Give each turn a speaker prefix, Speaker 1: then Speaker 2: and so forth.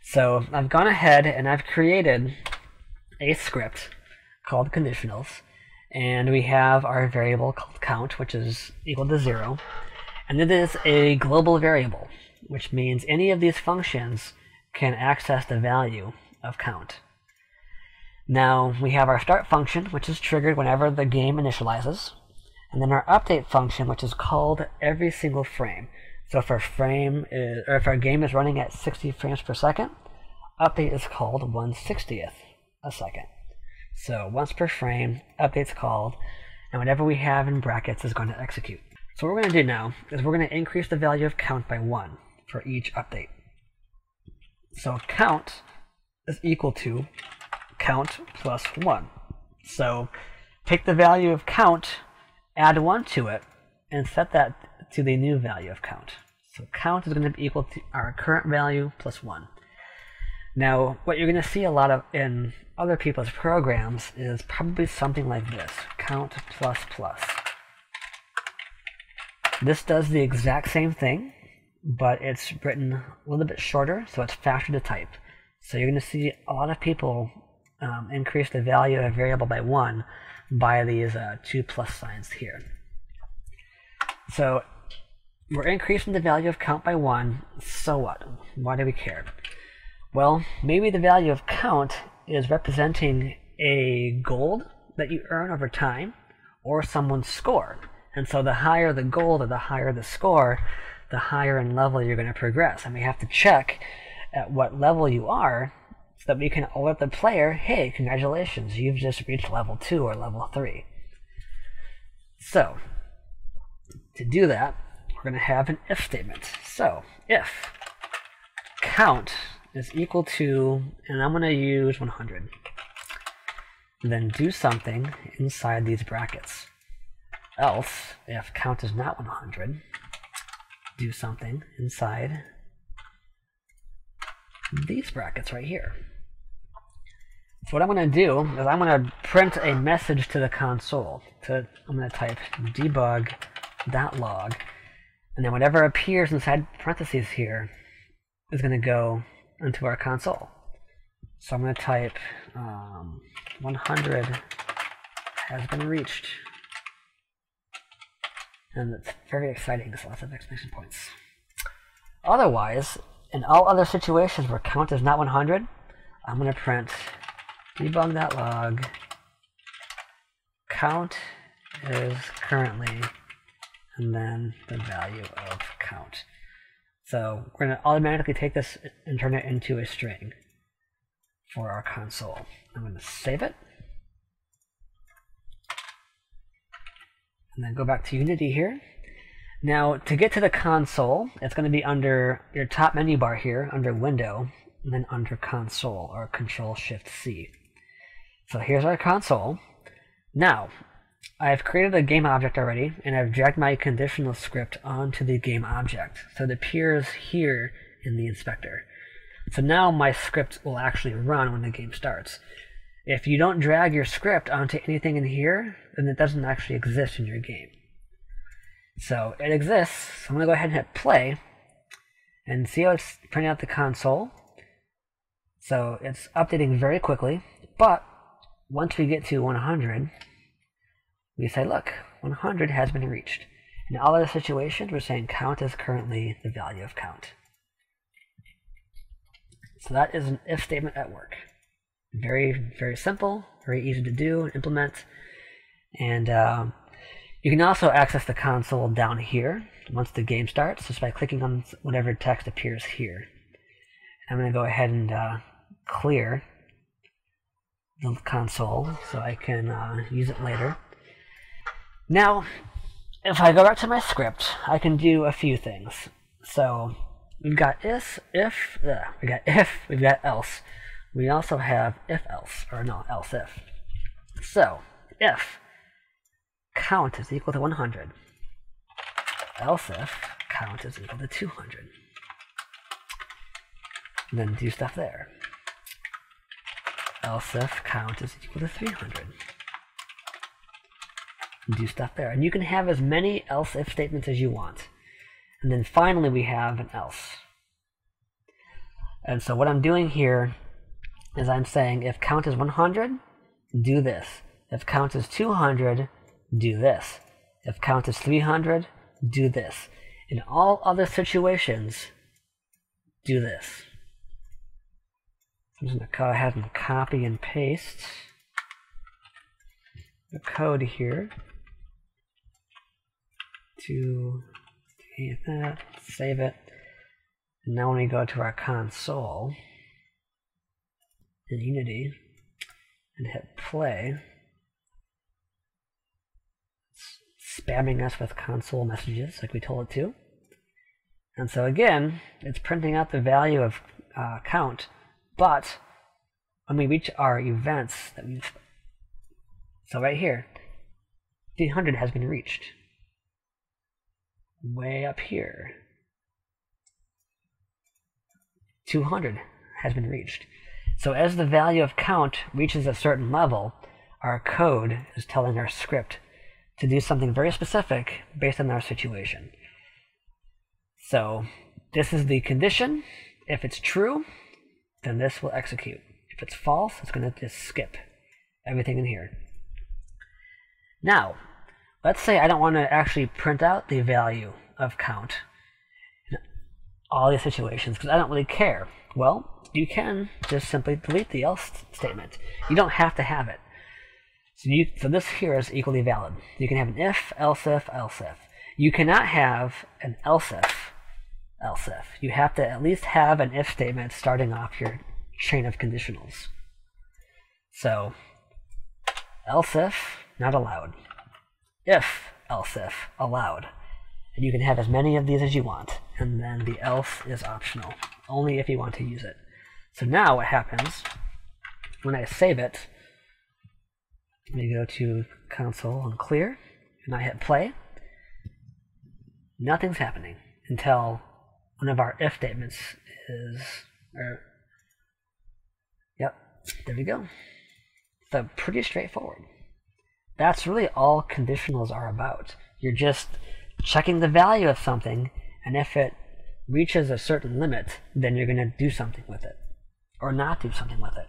Speaker 1: So I've gone ahead and I've created a script called conditionals, and we have our variable called count, which is equal to 0, and it is a global variable, which means any of these functions can access the value of count. Now we have our start function, which is triggered whenever the game initializes, and then our update function, which is called every single frame. So if if our game is running at 60 frames per second, update is called 1/60th a second. So once per frame, update's called, and whatever we have in brackets is going to execute. So what we're going to do now is we're going to increase the value of count by 1 for each update. So count is equal to count plus 1. So take the value of count, add 1 to it, and set that to the new value of count. So count is going to be equal to our current value plus 1. Now, what you're going to see a lot of in other people's programs is probably something like this, count plus plus. This does the exact same thing, but it's written a little bit shorter, so it's faster to type. So you're going to see a lot of people increase the value of a variable by 1 by these 2 plus signs here. So we're increasing the value of count by 1, so what? Why do we care? Well, maybe the value of count is representing a gold that you earn over time, or someone's score. And so the higher the gold or the higher the score, the higher in level you're going to progress. And we have to check at what level you are so that we can alert the player, hey, congratulations, you've just reached level 2 or level 3. So to do that, we're going to have an if statement. So if count is equal to, and I'm going to use 100, then do something inside these brackets. Else, if count is not 100, do something inside these brackets right here. So what I'm going to do is I'm going to print a message to the console. I'm going to type debug.log, and then whatever appears inside parentheses here is going to go into our console. So I'm going to type 100 has been reached. And it's very exciting, there's lots of exclamation points. Otherwise, in all other situations where count is not 100, I'm going to print debug.log count is currently, and then the value of count. So we're going to automatically take this and turn it into a string for our console. I'm going to save it. And then go back to Unity here. Now, to get to the console, it's going to be under your top menu bar here, under Window, and then under Console, or Control-Shift-C. So here's our console. Now, I've created a game object already, and I've dragged my conditional script onto the game object. So it appears here in the inspector. So now my script will actually run when the game starts. If you don't drag your script onto anything in here, then it doesn't actually exist in your game. So it exists, so I'm going to go ahead and hit play, and see how it's printing out the console. So it's updating very quickly, but once we get to 100, we say, look, 100 has been reached. In all other situations, we're saying count is currently the value of count. So that is an if statement at work. Very, very simple, very easy to do and implement. And you can also access the console down here once the game starts, just by clicking on whatever text appears here. I'm going to go ahead and clear the console so I can use it later. Now, if I go back to my script, I can do a few things. So we've got we've got else. We also have if-else, or no, else-if. So, if count is equal to 100, else if count is equal to 200. And then do stuff there. Else if count is equal to 300. And do stuff there. And you can have as many else-if statements as you want. And then finally we have an else. And so what I'm doing here is I'm saying if count is 100, do this. If count is 200, do this. If count is 300, do this. In all other situations, do this. I'm just going to go ahead and copy and paste the code here to that, save it. And now when we go to our console in Unity and hit play, it's spamming us with console messages like we told it to. And so again, it's printing out the value of count, but when we reach our events that we've, so right here, 300 has been reached. Way up here, 200 has been reached. So as the value of count reaches a certain level, our code is telling our script to do something very specific based on our situation. So this is the condition. If it's true, then this will execute. If it's false, it's going to just skip everything in here. Now, let's say I don't want to actually print out the value of count in all these situations because I don't really care. Well, you can just simply delete the else statement. You don't have to have it. So this here is equally valid. You can have an if, else if, else if. You cannot have an else if, else if. You have to at least have an if statement starting off your chain of conditionals. So, else if, not allowed. If, else if, allowed. And you can have as many of these as you want. And then the else is optional, only if you want to use it. So now what happens, when I save it, let me go to console and clear, and I hit play. Nothing's happening until one of our if statements is, yep, there we go. So pretty straightforward. That's really all conditionals are about. You're just checking the value of something, and if it reaches a certain limit, then you're going to do something with it, or not do something with it.